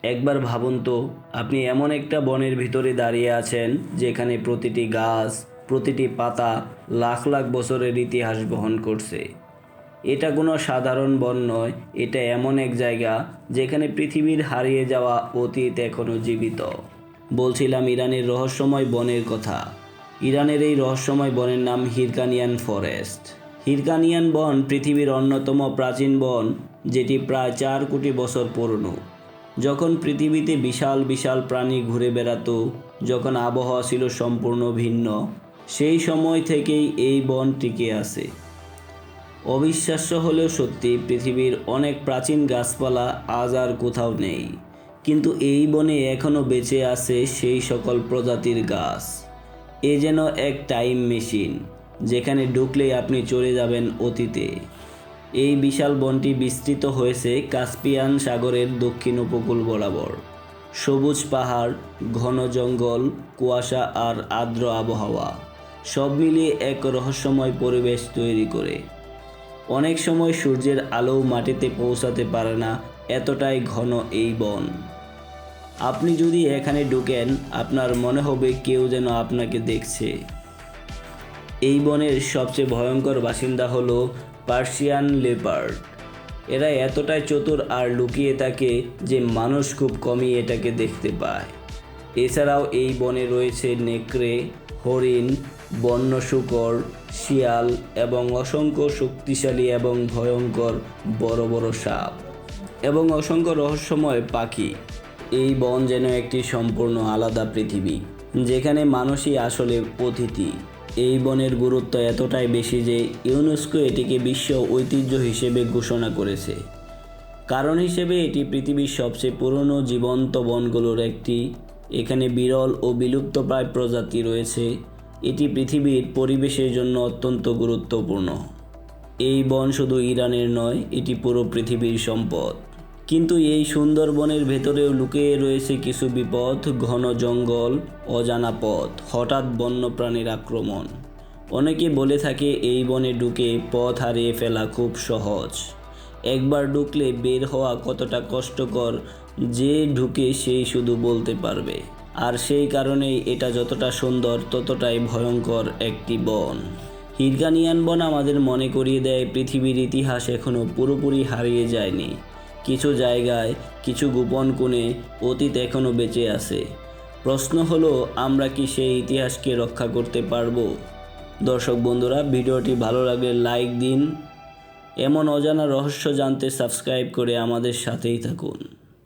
একবার ভাবুন তো, আপনি এমন একটা বনের ভিতরে দাঁড়িয়ে আছেন যেখানে প্রতিটি গাছ, প্রতিটি পাতা লাখ লাখ বছরের ইতিহাস বহন করছে। এটা কোনো সাধারণ বন নয়, এটা এমন এক জায়গা যেখানে পৃথিবীর হারিয়ে যাওয়া অতীত এখনও জীবিত। বলছিলাম ইরানের রহস্যময় বনের কথা। ইরানের এই রহস্যময় বনের নাম হিরকানিয়ান ফরেস্ট। হিরকানিয়ান বন পৃথিবীর অন্যতম প্রাচীন বন, যেটি প্রায় 4 কোটি বছর পুরনো। যখন পৃথিবীতে বিশাল বিশাল প্রাণী ঘুরে বেড়াতো, যখন আবহাওয়া ছিল সম্পূর্ণ ভিন্ন, সেই সময় থেকেই এই বন টিকে আছে। অবিশ্বাস্য হলেও সত্যি, পৃথিবীর অনেক প্রাচীন গাছপালা আজ আর কোথাও নেই, কিন্তু এই বনে এখনও বেঁচে আছে সেই সকল প্রজাতির গাছ। এ যেন এক টাইম মেশিন, যেখানে ঢুকলেই আপনি চলে যাবেন অতীতে। এই বিশাল বনটি বিস্তৃত হয়েছে কাস্পিয়ান সাগরের দক্ষিণ উপকূল বরাবর। সবুজ পাহাড়, ঘন জঙ্গল, কুয়াশা আর আর্দ্র আবহাওয়া সব মিলিয়ে এক রহস্যময় পরিবেশ তৈরি করে। অনেক সময় সূর্যের আলো মাটিতে পৌঁছাতে পারে না, এতটাই ঘন এই বন। আপনি যদি এখানে ঢুকেন, আপনার মনে হবে কেউ যেন আপনাকে দেখছে। এই বনের সবচেয়ে ভয়ঙ্কর বাসিন্দা হলো পার্সিয়ান লেপার্ড। এরা এতটাই চতুর আর লুকিয়ে থাকে যে মানুষ খুব কমই এটাকে দেখতে পায়। এছাড়াও এই বনে রয়েছে নেকড়ে, হরিণ, বন্য শূকর, শিয়াল এবং অসংখ্য শক্তিশালী এবং ভয়ঙ্কর বড় বড় সাপ এবং অসংখ্য রহস্যময় পাখি। এই বন যেন একটি সম্পূর্ণ আলাদা পৃথিবী, যেখানে মানুষই আসলে অতিথি। এই বনের গুরুত্ব এতটাই বেশি যে ইউনেস্কো এটিকে বিশ্ব ঐতিহ্য হিসেবে ঘোষণা করেছে। কারণ হিসেবে এটি পৃথিবীর সবচেয়ে পুরনো জীবন্ত বনগুলোর একটি। এখানে বিরল ও বিলুপ্তপ্রায় প্রজাতি রয়েছে। এটি পৃথিবীর পরিবেশের জন্য অত্যন্ত গুরুত্বপূর্ণ। এই বন শুধু ইরানের নয়, এটি পুরো পৃথিবীর সম্পদ। কিন্তু এই সুন্দর বনের ভেতরেও লুকিয়ে রয়েছে কিছু বিপদ: ঘন জঙ্গল, অজানা পথ, হঠাৎ বন্যপ্রাণীর আক্রমণ। অনেকে বলে থাকে এই বনে ঢুকে পথ হারিয়ে ফেলা খুব সহজ। একবার ঢুকলে বের হওয়া কতটা কষ্টকর, যে ঢুকে সেই শুধু বলতে পারবে। আর সেই কারণেই এটা যতটা সুন্দর ততটাই ভয়ঙ্কর একটি বন। হিরকানিয়ান বন আমাদের মনে করিয়ে দেয় পৃথিবীর ইতিহাস এখনও পুরোপুরি হারিয়ে যায়নি। কিছু জায়গায়, কিছু গোপন কোণে অতীত এখনও বেঁচে আছে। প্রশ্ন হলো, আমরা কি সেই ইতিহাসকে রক্ষা করতে পারবো? দর্শক বন্ধুরা, ভিডিওটি ভালো লাগলে লাইক দিন। এমন অজানা রহস্য জানতে সাবস্ক্রাইব করে আমাদের সাথেই থাকুন।